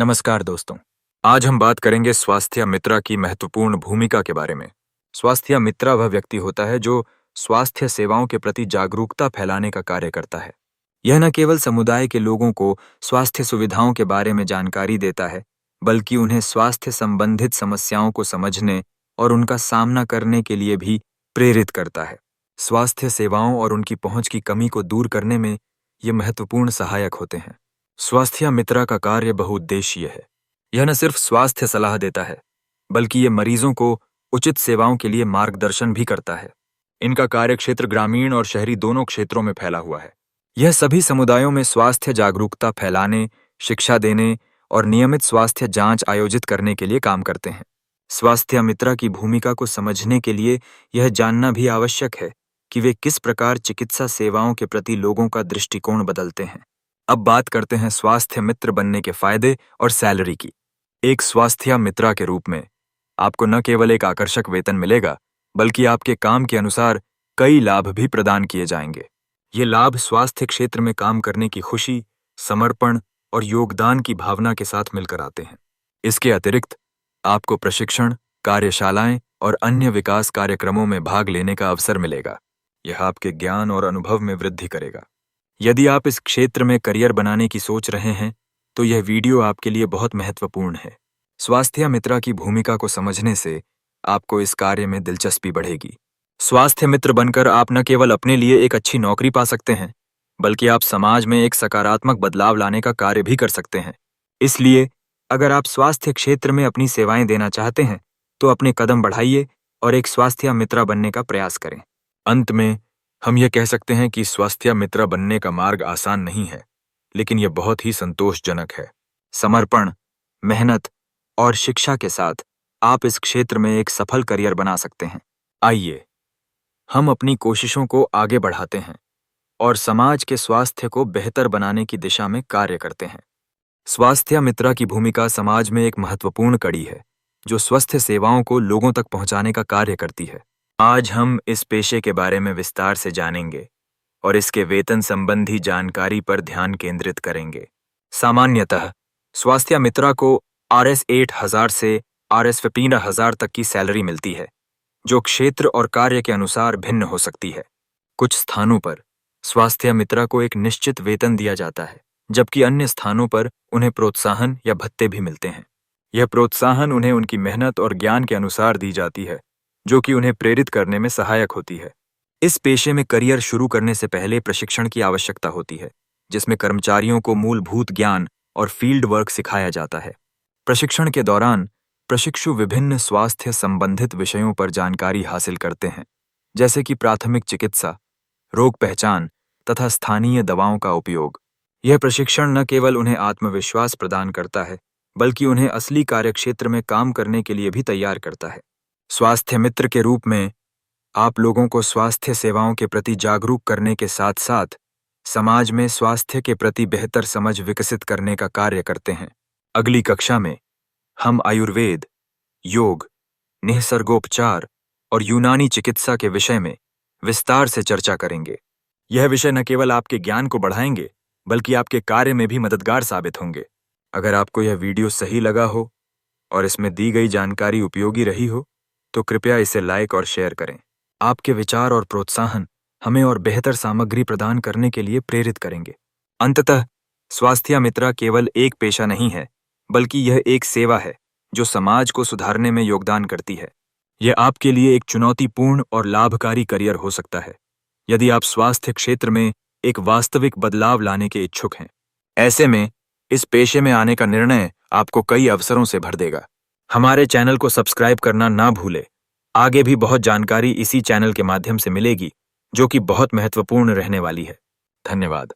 नमस्कार दोस्तों। आज हम बात करेंगे स्वास्थ्य मित्र की महत्वपूर्ण भूमिका के बारे में। स्वास्थ्य मित्र वह व्यक्ति होता है जो स्वास्थ्य सेवाओं के प्रति जागरूकता फैलाने का कार्य करता है। यह न केवल समुदाय के लोगों को स्वास्थ्य सुविधाओं के बारे में जानकारी देता है, बल्कि उन्हें स्वास्थ्य संबंधित समस्याओं को समझने और उनका सामना करने के लिए भी प्रेरित करता है। स्वास्थ्य सेवाओं और उनकी पहुंच की कमी को दूर करने में ये महत्वपूर्ण सहायक होते हैं। स्वास्थ्य मित्र का कार्य बहुउद्देशीय है। यह न सिर्फ स्वास्थ्य सलाह देता है, बल्कि ये मरीजों को उचित सेवाओं के लिए मार्गदर्शन भी करता है। इनका कार्यक्षेत्र ग्रामीण और शहरी दोनों क्षेत्रों में फैला हुआ है। यह सभी समुदायों में स्वास्थ्य जागरूकता फैलाने, शिक्षा देने और नियमित स्वास्थ्य जांच आयोजित करने के लिए काम करते हैं। स्वास्थ्य मित्र की भूमिका को समझने के लिए यह जानना भी आवश्यक है कि वे किस प्रकार चिकित्सा सेवाओं के प्रति लोगों का दृष्टिकोण बदलते हैं। अब बात करते हैं स्वास्थ्य मित्र बनने के फायदे और सैलरी की। एक स्वास्थ्य मित्र के रूप में आपको न केवल एक आकर्षक वेतन मिलेगा, बल्कि आपके काम के अनुसार कई लाभ भी प्रदान किए जाएंगे। ये लाभ स्वास्थ्य क्षेत्र में काम करने की खुशी, समर्पण और योगदान की भावना के साथ मिलकर आते हैं। इसके अतिरिक्त आपको प्रशिक्षण, कार्यशालाएं और अन्य विकास कार्यक्रमों में भाग लेने का अवसर मिलेगा। यह आपके ज्ञान और अनुभव में वृद्धि करेगा। यदि आप इस क्षेत्र में करियर बनाने की सोच रहे हैं, तो यह वीडियो आपके लिए बहुत महत्वपूर्ण है। स्वास्थ्य मित्र की भूमिका को समझने से आपको इस कार्य में दिलचस्पी बढ़ेगी। स्वास्थ्य मित्र बनकर आप न केवल अपने लिए एक अच्छी नौकरी पा सकते हैं, बल्कि आप समाज में एक सकारात्मक बदलाव लाने का कार्य भी कर सकते हैं। इसलिए अगर आप स्वास्थ्य क्षेत्र में अपनी सेवाएं देना चाहते हैं, तो अपने कदम बढ़ाइए और एक स्वास्थ्य मित्र बनने का प्रयास करें। अंत में हम यह कह सकते हैं कि स्वास्थ्य मित्र बनने का मार्ग आसान नहीं है, लेकिन यह बहुत ही संतोषजनक है। समर्पण, मेहनत और शिक्षा के साथ आप इस क्षेत्र में एक सफल करियर बना सकते हैं। आइए हम अपनी कोशिशों को आगे बढ़ाते हैं और समाज के स्वास्थ्य को बेहतर बनाने की दिशा में कार्य करते हैं। स्वास्थ्य मित्र की भूमिका समाज में एक महत्वपूर्ण कड़ी है, जो स्वास्थ्य सेवाओं को लोगों तक पहुंचाने का कार्य करती है। आज हम इस पेशे के बारे में विस्तार से जानेंगे और इसके वेतन संबंधी जानकारी पर ध्यान केंद्रित करेंगे। सामान्यतः स्वास्थ्य मित्र को Rs 8,000 से Rs 15,000 तक की सैलरी मिलती है, जो क्षेत्र और कार्य के अनुसार भिन्न हो सकती है। कुछ स्थानों पर स्वास्थ्य मित्र को एक निश्चित वेतन दिया जाता है, जबकि अन्य स्थानों पर उन्हें प्रोत्साहन या भत्ते भी मिलते हैं। यह प्रोत्साहन उन्हें उनकी मेहनत और ज्ञान के अनुसार दी जाती है, जो कि उन्हें प्रेरित करने में सहायक होती है। इस पेशे में करियर शुरू करने से पहले प्रशिक्षण की आवश्यकता होती है, जिसमें कर्मचारियों को मूलभूत ज्ञान और फील्ड वर्क सिखाया जाता है। प्रशिक्षण के दौरान प्रशिक्षु विभिन्न स्वास्थ्य संबंधित विषयों पर जानकारी हासिल करते हैं, जैसे कि प्राथमिक चिकित्सा, रोग पहचान तथा स्थानीय दवाओं का उपयोग। यह प्रशिक्षण न केवल उन्हें आत्मविश्वास प्रदान करता है, बल्कि उन्हें असली कार्यक्षेत्र में काम करने के लिए भी तैयार करता है। स्वास्थ्य मित्र के रूप में आप लोगों को स्वास्थ्य सेवाओं के प्रति जागरूक करने के साथ साथ समाज में स्वास्थ्य के प्रति बेहतर समझ विकसित करने का कार्य करते हैं। अगली कक्षा में हम आयुर्वेद, योग, निसर्गोपचार और यूनानी चिकित्सा के विषय में विस्तार से चर्चा करेंगे। यह विषय न केवल आपके ज्ञान को बढ़ाएंगे, बल्कि आपके कार्य में भी मददगार साबित होंगे। अगर आपको यह वीडियो सही लगा हो और इसमें दी गई जानकारी उपयोगी रही हो, तो कृपया इसे लाइक और शेयर करें। आपके विचार और प्रोत्साहन हमें और बेहतर सामग्री प्रदान करने के लिए प्रेरित करेंगे। अंततः स्वास्थ्य मित्र केवल एक पेशा नहीं है, बल्कि यह एक सेवा है जो समाज को सुधारने में योगदान करती है। यह आपके लिए एक चुनौतीपूर्ण और लाभकारी करियर हो सकता है, यदि आप स्वास्थ्य क्षेत्र में एक वास्तविक बदलाव लाने के इच्छुक हैं। ऐसे में इस पेशे में आने का निर्णय आपको कई अवसरों से भर देगा। हमारे चैनल को सब्सक्राइब करना ना भूलें। आगे भी बहुत जानकारी इसी चैनल के माध्यम से मिलेगी, जो कि बहुत महत्वपूर्ण रहने वाली है। धन्यवाद।